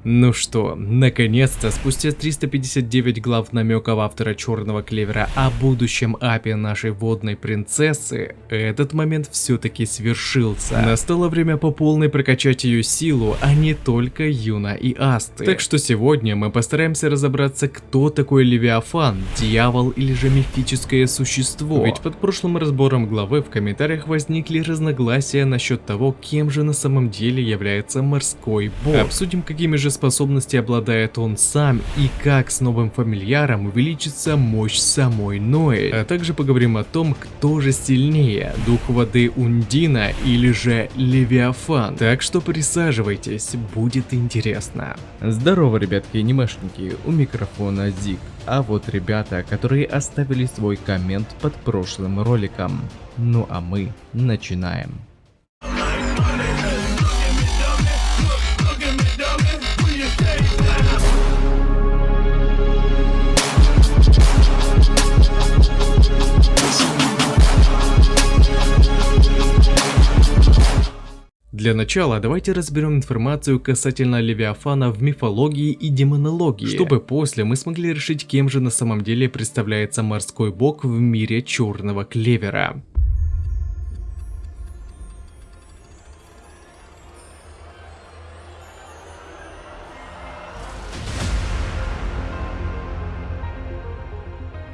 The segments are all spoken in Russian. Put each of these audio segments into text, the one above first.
Ну что, наконец-то, спустя 359 глав намеков автора Черного Клевера о будущем апе нашей водной принцессы, этот момент все-таки свершился. Настало время по полной прокачать ее силу, а не только Юна и Асты. Так что сегодня мы постараемся разобраться, кто такой Левиафан, дьявол или же мифическое существо. Ведь под прошлым разбором главы в комментариях возникли разногласия насчет того, кем же на самом деле является морской бог. Обсудим, какими же способности обладает он сам и как с новым фамильяром увеличится мощь самой Ноэль. А также поговорим о том, кто же сильнее, дух воды Ундина или же Левиафан. Так что присаживайтесь, будет интересно. Здорово, ребятки анимешники, у микрофона Зик. А вот ребята, которые оставили свой коммент под прошлым роликом. Ну а мы начинаем. Для начала давайте разберем информацию касательно Левиафана в мифологии и демонологии, чтобы после мы смогли решить, кем же на самом деле представляется морской бог в мире Черного Клевера.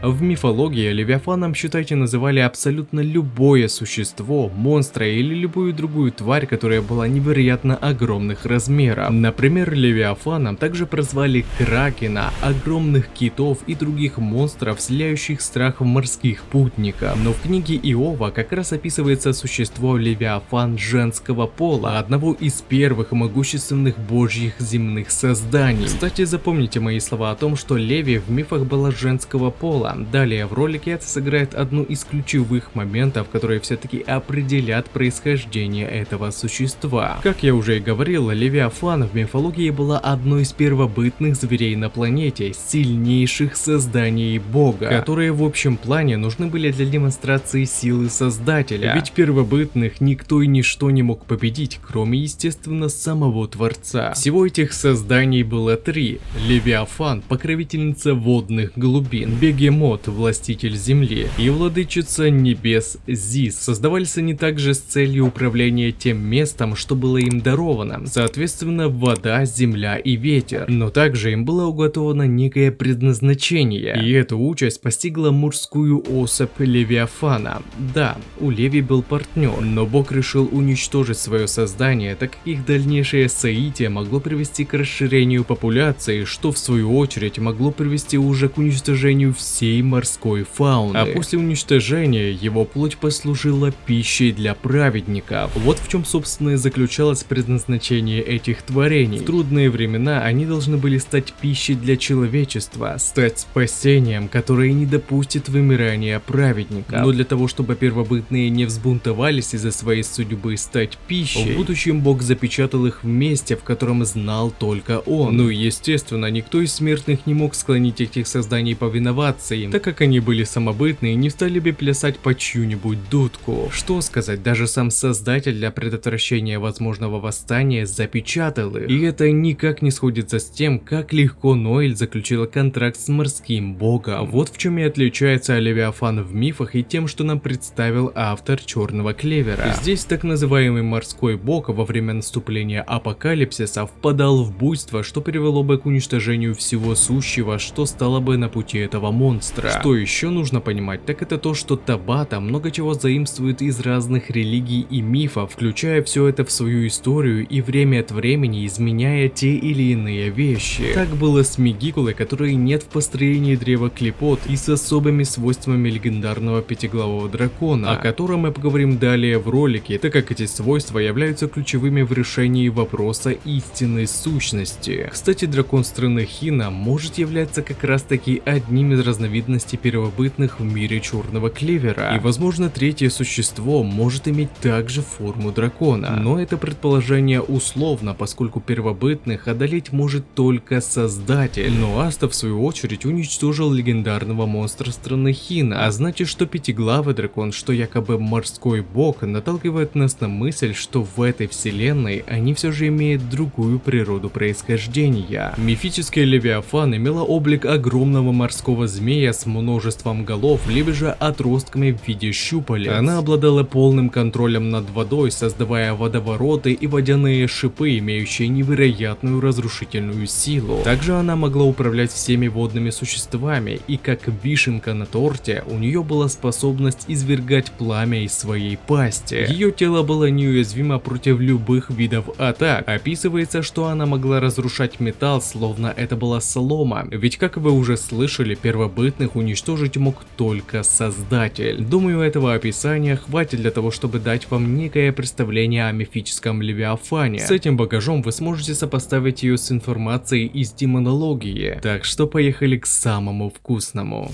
В мифологии Левиафаном, считайте, называли абсолютно любое существо, монстра или любую другую тварь, которая была невероятно огромных размеров. Например, Левиафаном также прозвали Кракена, огромных китов и других монстров, вселяющих страх в морских путников. Но в книге Иова как раз описывается существо Левиафан женского пола, одного из первых могущественных божьих земных созданий. Кстати, запомните мои слова о том, что Леви в мифах была женского пола. Далее в ролике это сыграет одну из ключевых моментов, которые все-таки определят происхождение этого существа. Как я уже и говорил, Левиафан в мифологии была одной из первобытных зверей на планете, сильнейших созданий бога, которые в общем плане нужны были для демонстрации силы создателя. Ведь первобытных никто и ничто не мог победить, кроме естественно самого Творца. Всего этих созданий было три: Левиафан, покровительница водных глубин, Бегемот, властитель земли, и владычица небес Зис. Создавались они также с целью управления тем местом, что было им даровано, соответственно вода, земля и ветер. Но также им было уготовано некое предназначение, и эта участь постигла мужскую особь Левиафана. Да, у Леви был партнер, но бог решил уничтожить свое создание, так как их дальнейшее соитие могло привести к расширению популяции, что в свою очередь могло привести уже к уничтожению всей морской фауны. А после уничтожения его плоть послужила пищей для праведников. Вот в чем собственно и заключалось предназначение этих творений. В трудные времена они должны были стать пищей для человечества, стать спасением, которое не допустит вымирания праведников. Но для того, чтобы первобытные не взбунтовались из-за своей судьбы стать пищей, в будущем бог запечатал их в месте, в котором знал только он. Ну и естественно, никто из смертных не мог склонить этих созданий повиноваться им, так как они были самобытные и не стали бы плясать по чью-нибудь дудку. Что сказать, даже сам создатель для предотвращения возможного восстания запечатал их. И это никак не сходится с тем, как легко Ноэль заключила контракт с морским богом. Вот в чем и отличается Левиафан в мифах и тем, что нам представил автор Черного Клевера. Здесь так называемый морской бог во время наступления апокалипсиса впадал в буйство, что привело бы к уничтожению всего сущего, что стало бы на пути этого монстра. Что еще нужно понимать, так это то, что Табата много чего заимствует из разных религий и мифов, включая все это в свою историю и время от времени изменяя те или иные вещи. Так было с Мегикулой, которой нет в построении древа Клипот, и с особыми свойствами легендарного пятиглавого дракона, о котором мы поговорим далее в ролике, так как эти свойства являются ключевыми в решении вопроса истинной сущности. Кстати, дракон страны Хина может являться как раз таки одним из разновидностей разновидностей первобытных в мире черного клевера. И возможно третье существо может иметь также форму дракона. Но это предположение условно, поскольку первобытных одолеть может только Создатель. Но Аста в свою очередь уничтожил легендарного монстра страны Хина, а значит, что пятиглавый дракон, что якобы морской бог, наталкивает нас на мысль, что в этой вселенной они все же имеют другую природу происхождения. Мифический Левиафан имела облик огромного морского змея с множеством голов, либо же отростками в виде щупалец. Она обладала полным контролем над водой, создавая водовороты и водяные шипы, имеющие невероятную разрушительную силу. Также она могла управлять всеми водными существами, и как вишенка на торте, у нее была способность извергать пламя из своей пасти. Ее тело было неуязвимо против любых видов атак. Описывается, что она могла разрушать металл, словно это была солома. Ведь, как вы уже слышали, первобытных уничтожить мог только Создатель. Думаю, этого описания хватит для того, чтобы дать вам некое представление о мифическом Левиафане. С этим багажом вы сможете сопоставить ее с информацией из демонологии. Так что поехали к самому вкусному.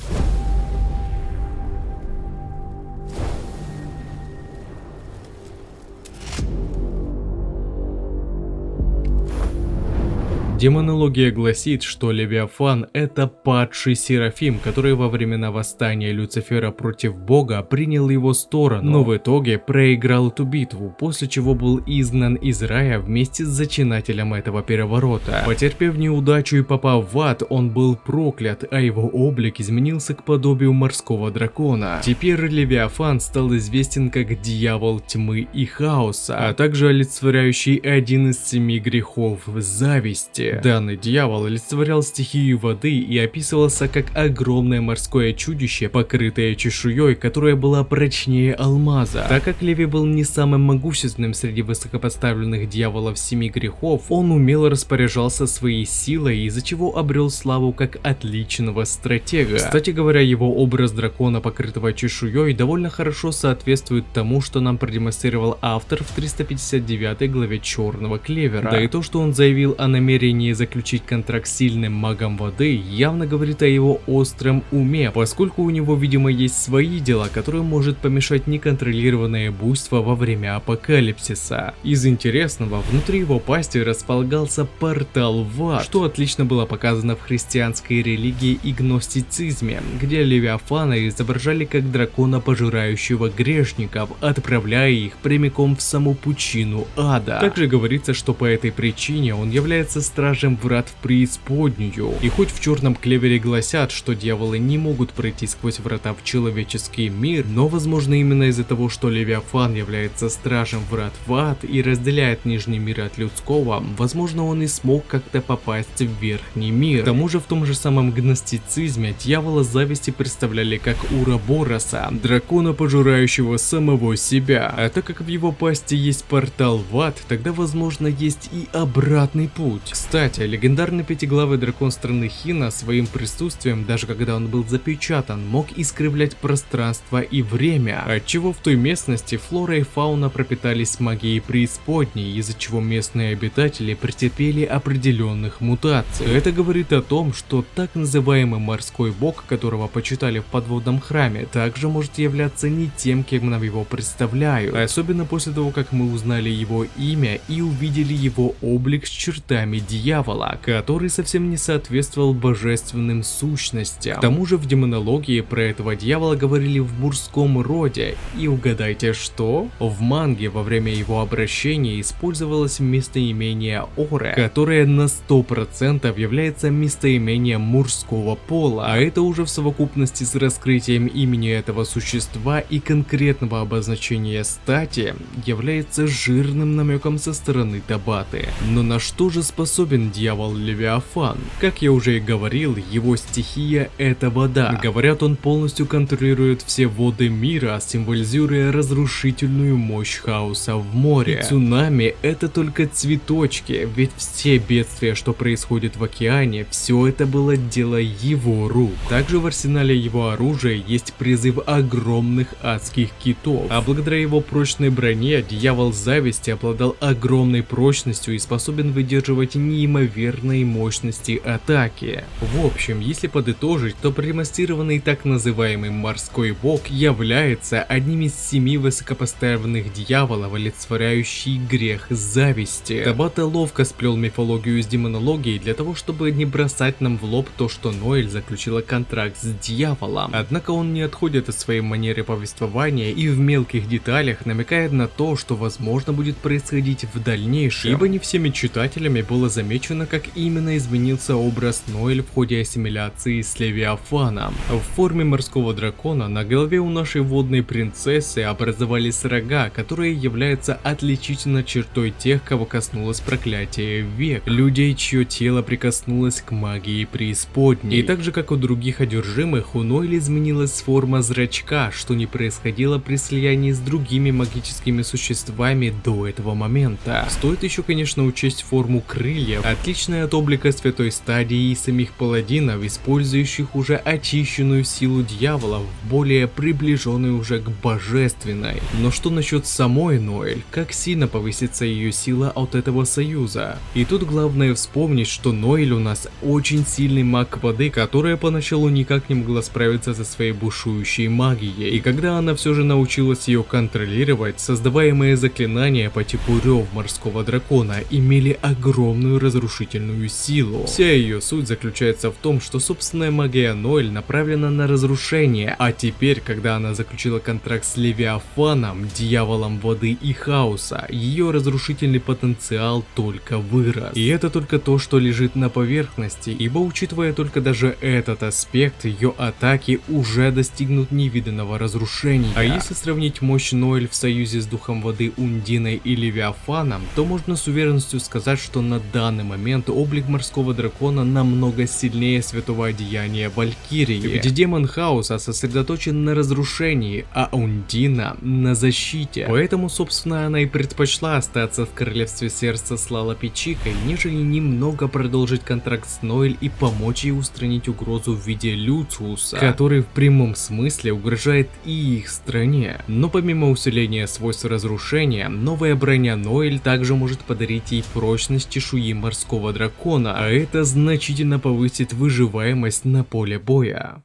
Демонология гласит, что Левиафан — это падший Серафим, который во времена восстания Люцифера против Бога принял его сторону, но в итоге проиграл эту битву, после чего был изгнан из рая вместе с зачинателем этого переворота. Потерпев неудачу и попав в ад, он был проклят, а его облик изменился к подобию морского дракона. Теперь Левиафан стал известен как Дьявол Тьмы и Хаоса, а также олицетворяющий один из 7 грехов — зависти. Данный дьявол олицетворял стихию воды и описывался как огромное морское чудище, покрытое чешуей, которая была прочнее алмаза. Так как Леви был не самым могущественным среди высокопоставленных дьяволов 7 грехов, он умело распоряжался своей силой, из-за чего обрел славу как отличного стратега. Кстати говоря, его образ дракона, покрытого чешуей, довольно хорошо соответствует тому, что нам продемонстрировал автор в 359 главе Черного Клевера. Да и то, что он заявил о намерении заключить контракт с сильным магом воды, явно говорит о его остром уме, поскольку у него, видимо, есть свои дела, которые может помешать неконтролированное буйство во время апокалипсиса. Из интересного, внутри его пасти располагался портал в ад, что отлично было показано в христианской религии и гностицизме, где Левиафана изображали как дракона, пожирающего грешников, отправляя их прямиком в саму пучину ада. Также говорится, что по этой причине он является стражем врат в преисподнюю. И хоть в Черном Клевере гласят, что дьяволы не могут пройти сквозь врата в человеческий мир, но возможно именно из-за того, что Левиафан является стражем врат в ад и разделяет нижний мир от людского, возможно он и смог как-то попасть в верхний мир. К тому же в том же самом гностицизме дьявола зависти представляли как Урабороса, дракона, пожирающего самого себя. А так как в его пасти есть портал в ад, тогда возможно есть и обратный путь. Кстати, легендарный пятиглавый дракон страны Хина своим присутствием, даже когда он был запечатан, мог искривлять пространство и время, отчего в той местности флора и фауна пропитались магией преисподней, из-за чего местные обитатели претерпели определенных мутаций. Это говорит о том, что так называемый морской бог, которого почитали в подводном храме, также может являться не тем, кем нам его представляют, особенно после того, как мы узнали его имя и увидели его облик с чертами дьявола, который совсем не соответствовал божественным сущностям. К тому же в демонологии про этого дьявола говорили в мужском роде, и угадайте что? В манге во время его обращения использовалось местоимение Оре, которое на 100% является местоимением мужского пола, а это уже в совокупности с раскрытием имени этого существа и конкретного обозначения стати является жирным намеком со стороны Табаты. Но на что же способен дьявол Левиафан? Как я уже и говорил, его стихия — это вода. Говорят, он полностью контролирует все воды мира, символизируя разрушительную мощь хаоса в море. И цунами — это только цветочки, ведь все бедствия, что происходит в океане, все это было дело его рук. Также в арсенале его оружия есть призыв огромных адских китов, а благодаря его прочной броне дьявол зависти обладал огромной прочностью и способен выдерживать неимоверной мощности атаки. В общем, если подытожить, то премастированный так называемый морской бог является одним из 7 высокопоставленных дьяволов, олицетворяющий грех зависти. Табата ловко сплел мифологию с демонологией для того, чтобы не бросать нам в лоб то, что Ноэль заключила контракт с дьяволом. Однако он не отходит от своей манеры повествования и в мелких деталях намекает на то, что возможно будет происходить в дальнейшем, ибо не всеми читателями было замечено, как именно изменился образ Ноэль в ходе ассимиляции с Левиафаном. В форме морского дракона на голове у нашей водной принцессы образовались рога, которые являются отличительной чертой тех, кого коснулось проклятие век, людей, чье тело прикоснулось к магии преисподней. И так же, как у других одержимых, у Ноэля изменилась форма зрачка, что не происходило при слиянии с другими магическими существами до этого момента. Стоит еще, конечно, учесть форму крыльев, отличная от облика святой стадии и самих паладинов, использующих уже очищенную силу дьяволов, более приближенную уже к божественной. Но что насчет самой Ноэль? Как сильно повысится ее сила от этого союза? И тут главное вспомнить, что Ноэль у нас очень сильный маг воды, которая поначалу никак не могла справиться со своей бушующей магией. И когда она все же научилась ее контролировать, создаваемые заклинания по типу рев морского дракона имели огромную разрушительную силу. Вся ее суть заключается в том, что собственная магия Ноэль направлена на разрушение, а теперь, когда она заключила контракт с Левиафаном, дьяволом воды и хаоса, ее разрушительный потенциал только вырос. И это только то, что лежит на поверхности, ибо учитывая только даже этот аспект, ее атаки уже достигнут невиданного разрушения. А если сравнить мощь Ноэль в союзе с духом воды Ундиной и Левиафаном, то можно с уверенностью сказать, что на данный момент облик морского дракона намного сильнее святого одеяния Валькирии, где демон хаоса сосредоточен на разрушении, а Ундина на защите. Поэтому, собственно, она и предпочла остаться в королевстве сердца с Лалапичикой, нежели немного продолжить контракт с Ноэль и помочь ей устранить угрозу в виде Люциуса, который в прямом смысле угрожает и их стране. Но помимо усиления свойств разрушения, новая броня Ноэль также может подарить ей прочность чешуи морского дракона, а это значительно повысит выживаемость на поле боя.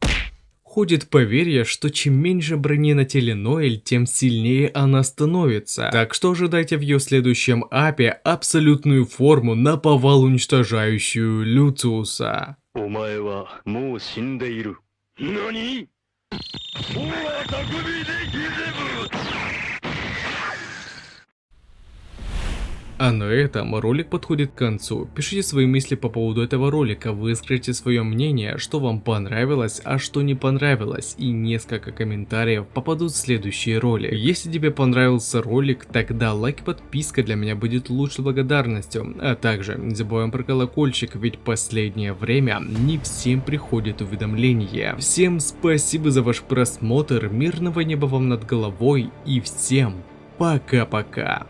Ходит поверье, что чем меньше брони на теле Ноэль, тем сильнее она становится. Так что ожидайте в ее следующем апе абсолютную форму, наповал уничтожающую Люциуса. А на этом ролик подходит к концу. Пишите свои мысли по поводу этого ролика, выскажите свое мнение, что вам понравилось, а что не понравилось, и несколько комментариев попадут в следующие ролики. Если тебе понравился ролик, тогда лайк и подписка для меня будет лучшей благодарностью. А также не забываем про колокольчик, ведь последнее время не всем приходит уведомления. Всем спасибо за ваш просмотр, мирного неба вам над головой и всем пока-пока.